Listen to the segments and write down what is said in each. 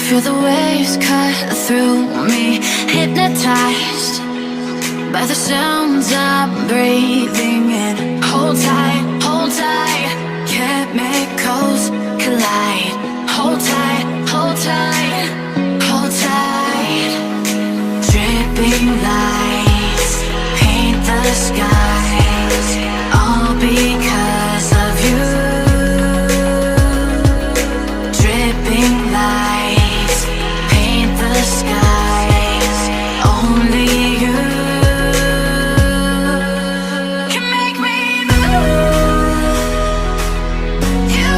Feel the waves cut through me, hypnotized by the sounds I'm breathing in. Hold tight, chemicals collide. Hold tight, hold tight, hold tight. Dripping lights paint the skies, all because of you. Dripping lights paint the skies, only you can make me move. You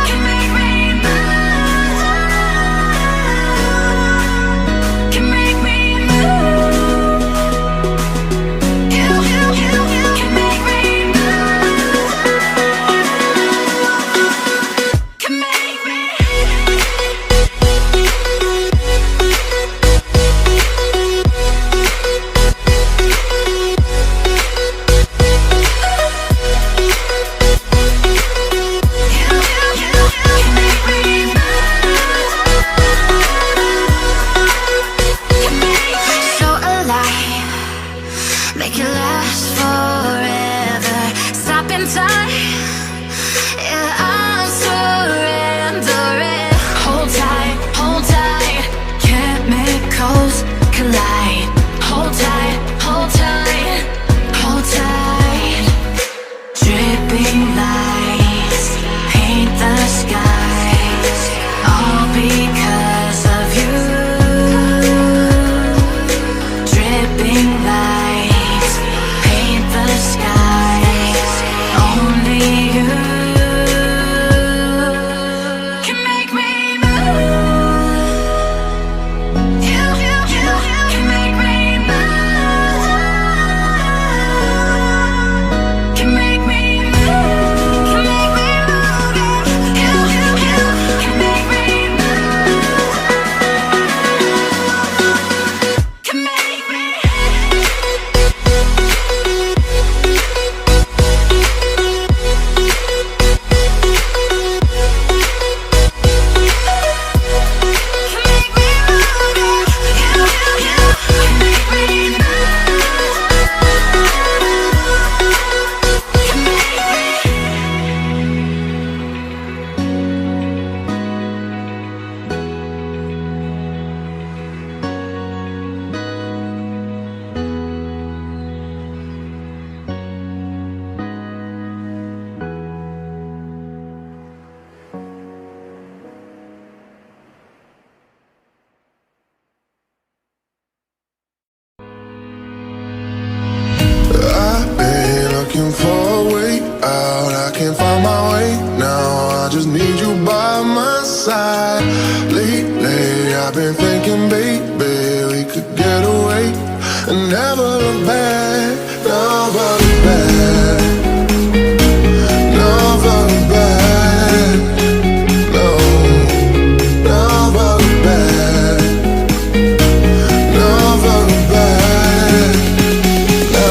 can make me move. Can make me move. You can make me move. Can make me. So alive, make it last forever. Stop in time, yeah, I'm surrendering. Hold tight, chemicals collide. Hold tight, hold tight, hold tight. Dripping lights paint the skies, all because of you. Dripping lights paint the skies, only you can make me move. You can make me move. Can make me move. Can make me move. You can make me move. Can make me. I've been looking for a way out. I can't find my way now. I just need you by my side. Lately, I've been thinking, baby, we could get away and never look back. Never look back. Never look back. No. Never look back. Never look back. No.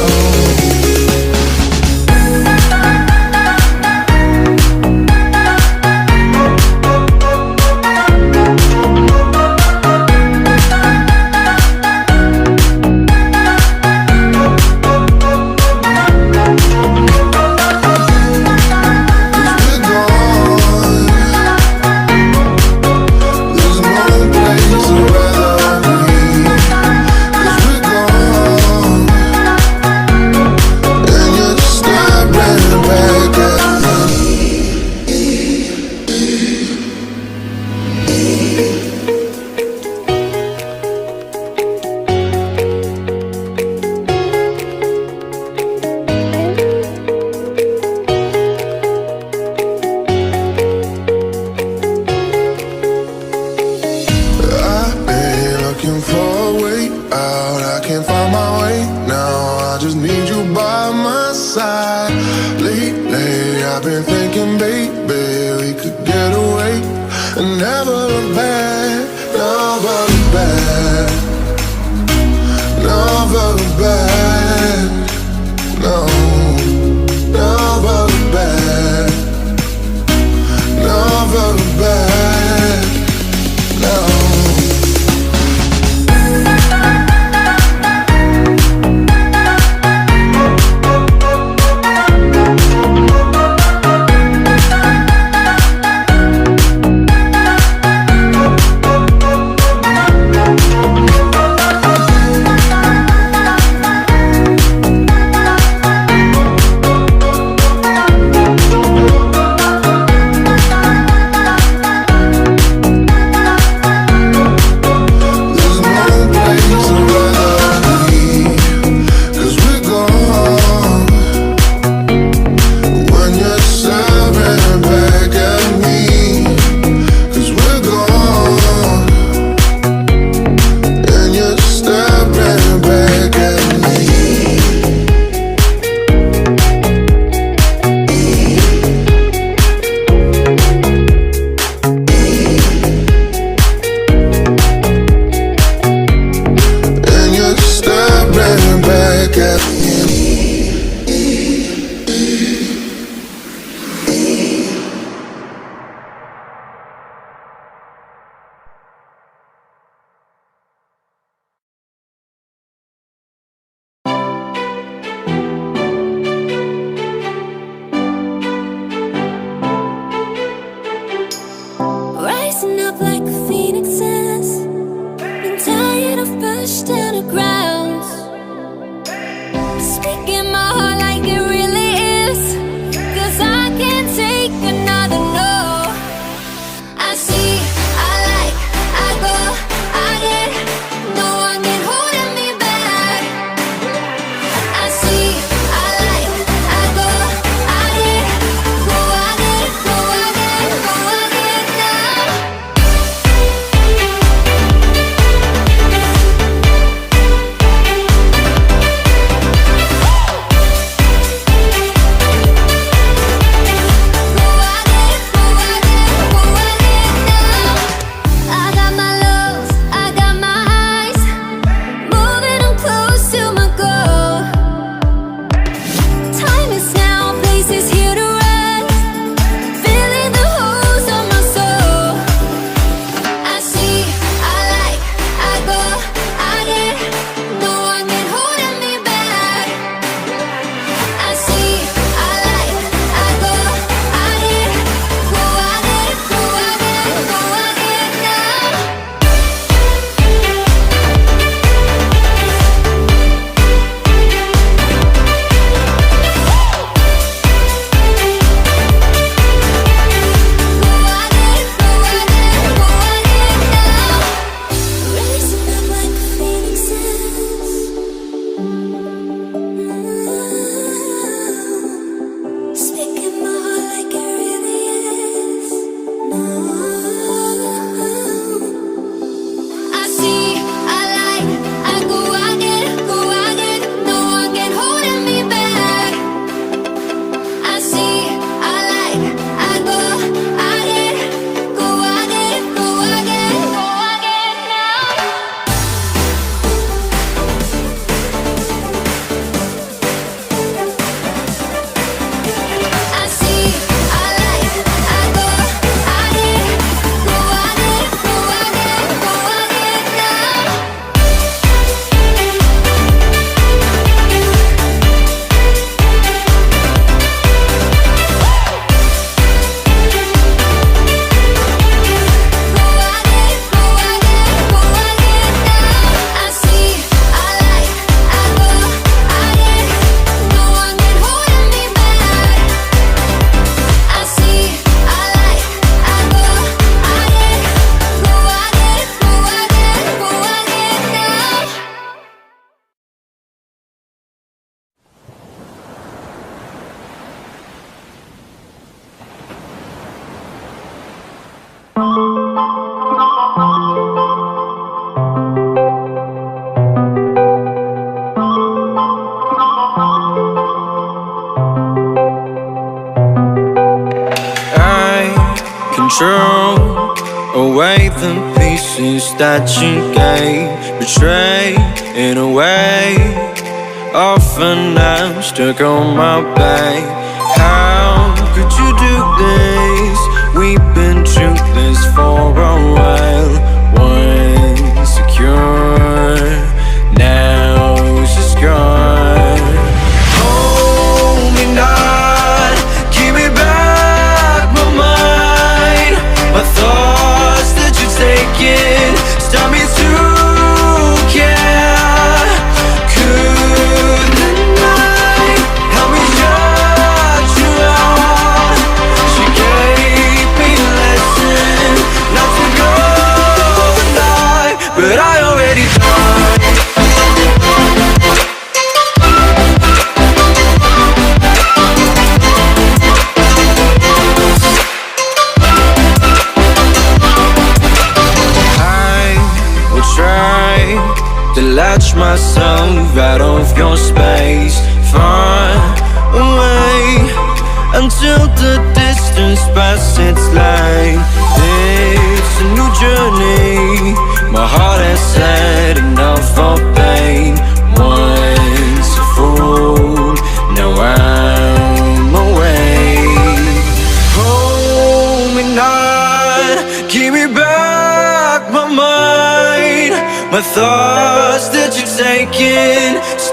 Rising up like phoenixes, been tired of pushed underground. Speaking my heart like it really is, 'cause I can't take another no. I see, I like, I go, I get, no one can holding me back. I see, I like, I go, I get, go, I get, go, I get, go, I get now. I got my lows, I got my highs, moving on close to my goal. Time is now, place is here to rest, filling the holes of my soul. I see, I like, I go, I get, no one can holding me back. I see, I like, I go, I get, go, I get, go, I get, go, I get now. Raising up like phoenixes, speaking my heart like it really is. I see, I like, I go, I get, no one can holding me back. I see, I like, I go, I get, go, I get, go, I get, go, I get now. I see, I like, I go, I get, go, I get, go, I get, go, I get now. I control away the pieces that you gave, betray in a way. Often I'm stuck on my back. How could you do this? We've been through this for a while. Once secure, now she's gone. Hold me not, give me back my mind. My thoughts that you're taking stop me to care. Could the night help me shut you out? She gave me a lesson not to go tonight, but I already tried. Try to latch myself out of your space, far away, until the distance passes its line. It's a new journey, my heart has had enough of pain. Once a fool,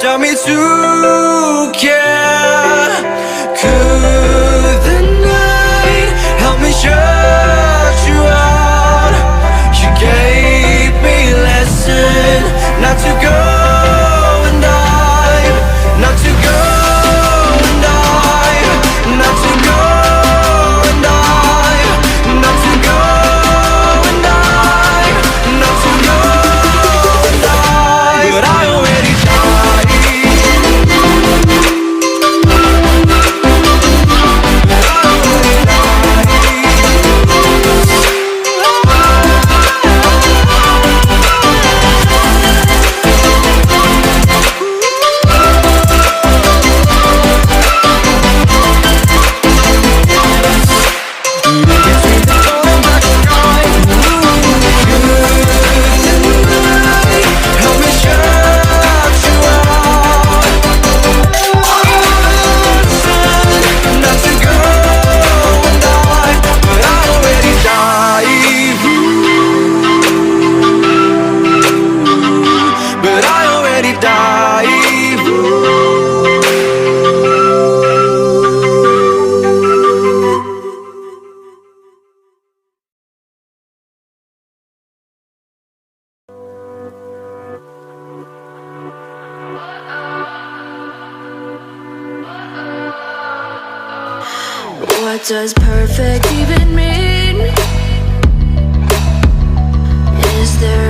tell me to care. Could the night help me shut you out? You gave me lesson not to go and dive, not to go and dive, not to go and dive, not to go and dive, not to go and dive. But I already died. What does perfect even mean? Is there